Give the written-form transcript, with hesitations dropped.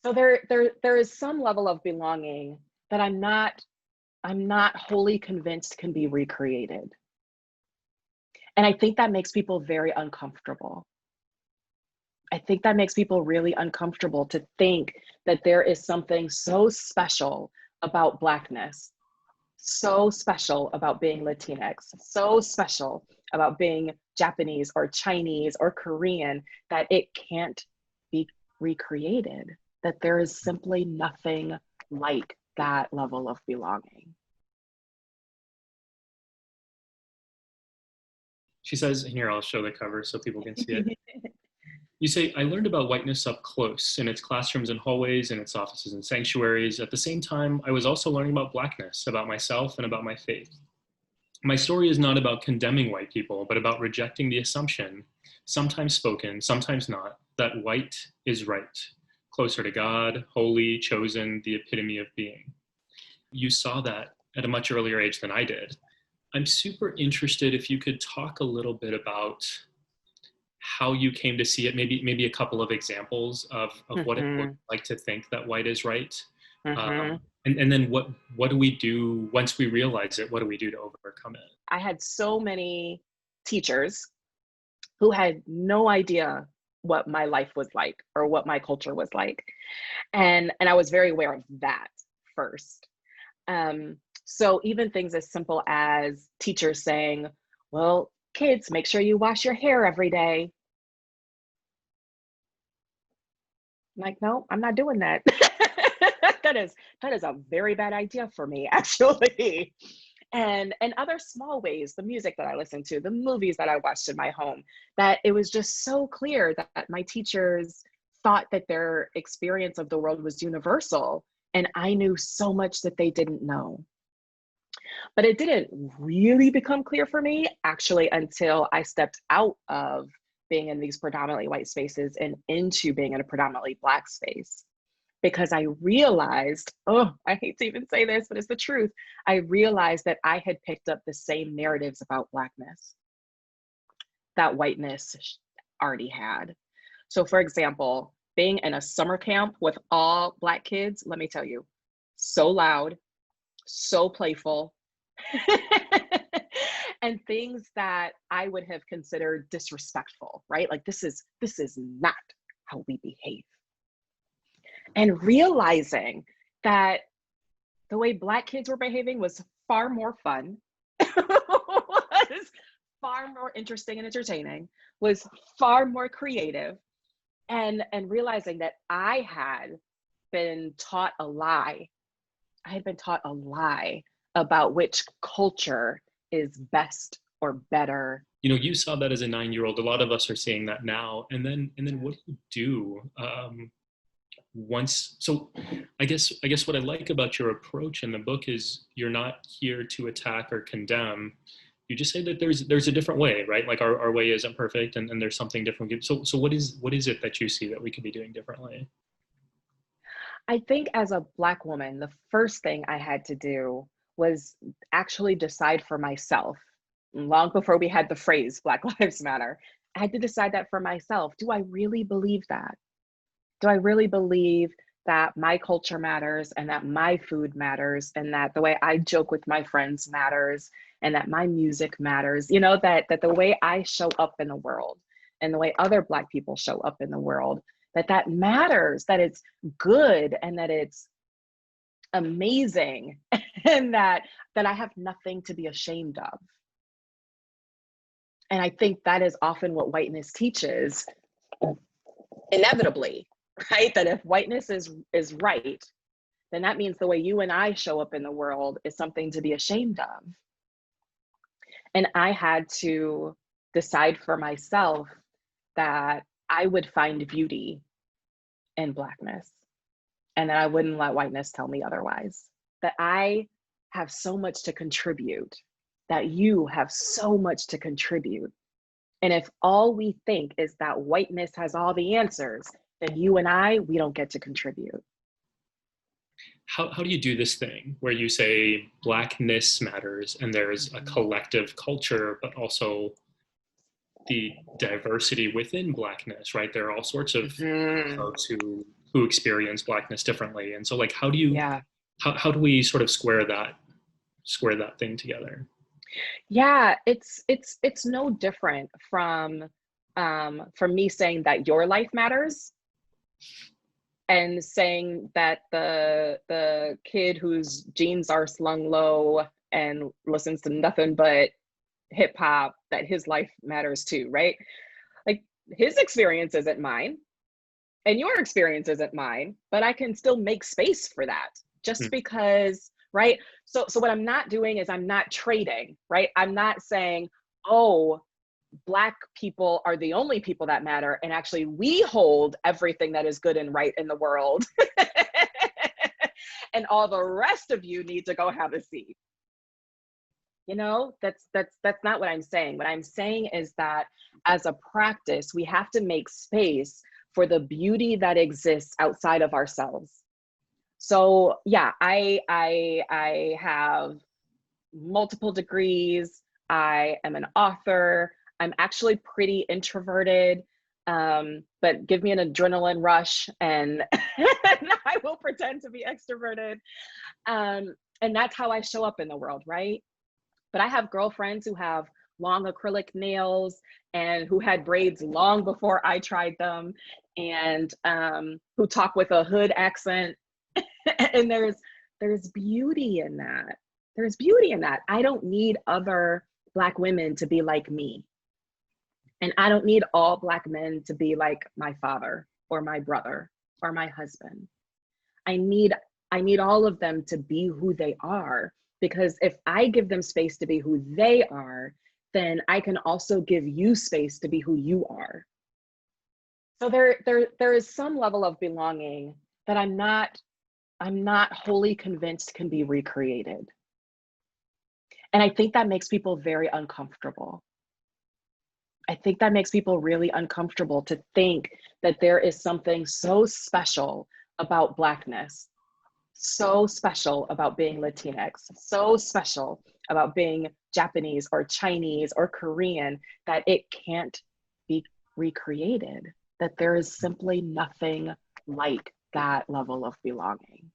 So there is some level of belonging that I'm not wholly convinced can be recreated. And I think that makes people very uncomfortable. I think that makes people really uncomfortable to think that there is something so special about Blackness, so special about being Latinx, so special about being Japanese or Chinese or Korean, that it can't be recreated, that there is simply nothing like that level of belonging. She says, and here I'll show the cover so people can see it. You say, I learned about whiteness up close in its classrooms and hallways, in its offices and sanctuaries. At the same time, I was also learning about Blackness, about myself and about my faith. My story is not about condemning white people, but about rejecting the assumption, sometimes spoken, sometimes not, that white is right, closer to God, holy, chosen, the epitome of being. You saw that at a much earlier age than I did. I'm super interested if you could talk a little bit about how you came to see it, maybe a couple of examples of what it looks like to think that white is right. And then what do we do once we realize it? What do we do to overcome it? I had so many teachers who had no idea what my life was like or what my culture was like. And I was very aware of that first. So even things as simple as teachers saying, well, kids, make sure you wash your hair every day. I'm like, no, I'm not doing that. that is a very bad idea for me, actually. And other small ways, the music that I listened to, the movies that I watched in my home, that it was just so clear that my teachers thought that their experience of the world was universal. And I knew so much that they didn't know. But it didn't really become clear for me, actually, until I stepped out of being in these predominantly white spaces and into being in a predominantly Black space. Because I realized, oh, I hate to even say this, but it's the truth. I realized that I had picked up the same narratives about Blackness that whiteness already had. So for example, being in a summer camp with all Black kids, let me tell you, so loud, so playful, and things that I would have considered disrespectful, right? Like this is not how we behave. And realizing that the way Black kids were behaving was far more fun, was far more interesting and entertaining, was far more creative, and realizing that I had been taught a lie. I had been taught a lie about which culture is best or better. You know, you saw that as a 9-year-old. A lot of us are seeing that now. And then what do you do once? So I guess what I like about your approach in the book is you're not here to attack or condemn. You just say that there's a different way, right? Like our way isn't perfect, and there's something different. So what is it that you see that we could be doing differently? I think as a Black woman, the first thing I had to do was actually decide for myself, long before we had the phrase Black Lives Matter. I had to decide that for myself. Do I really believe that? Do I really believe that my culture matters, and that my food matters, and that the way I joke with my friends matters, and that my music matters? You know, that the way I show up in the world and the way other Black people show up in the world, that matters, that it's good, and that it's amazing, and that I have nothing to be ashamed of. And I think that is often what whiteness teaches, inevitably, right? That if whiteness is right, then that means the way you and I show up in the world is something to be ashamed of. And I had to decide for myself that I would find beauty in Blackness, and that I wouldn't let whiteness tell me otherwise. That I have so much to contribute, that you have so much to contribute. And if all we think is that whiteness has all the answers, then you and we don't get to contribute. How do you do this thing where you say Blackness matters and there's a collective culture, but also the diversity within Blackness, right? There are all sorts of folks who who experience Blackness differently. And so like, Yeah. how do we sort of square that thing together? Yeah, it's no different from me saying that your life matters and saying that the kid whose jeans are slung low and listens to nothing but hip hop, that his life matters too, right? Like his experience isn't mine and your experience isn't mine, but I can still make space for that just Hmm. because, right? So what I'm not doing is I'm not trading, right? I'm not saying, oh, Black people are the only people that matter, and actually we hold everything that is good and right in the world. And all the rest of you need to go have a seat. You know, that's not what I'm saying. What I'm saying is that as a practice, we have to make space for the beauty that exists outside of ourselves. So yeah, I have multiple degrees. I am an author. I'm actually pretty introverted, but give me an adrenaline rush and, and I will pretend to be extroverted. And that's how I show up in the world, right? But I have girlfriends who have long acrylic nails and who had braids long before I tried them, and who talk with a hood accent. And there's beauty in that. There's beauty in that. I don't need other Black women to be like me. And I don't need all Black men to be like my father or my brother or my husband. I need I need all of them to be who they are, because if I give them space to be who they are, then I can also give you space to be who you are. So there is some level of belonging that I'm not wholly convinced can be recreated. And I think that makes people very uncomfortable. I think that makes people really uncomfortable to think that there is something so special about Blackness, so special about being Latinx, so special about being Japanese or Chinese or Korean, that it can't be recreated, that there is simply nothing like that level of belonging.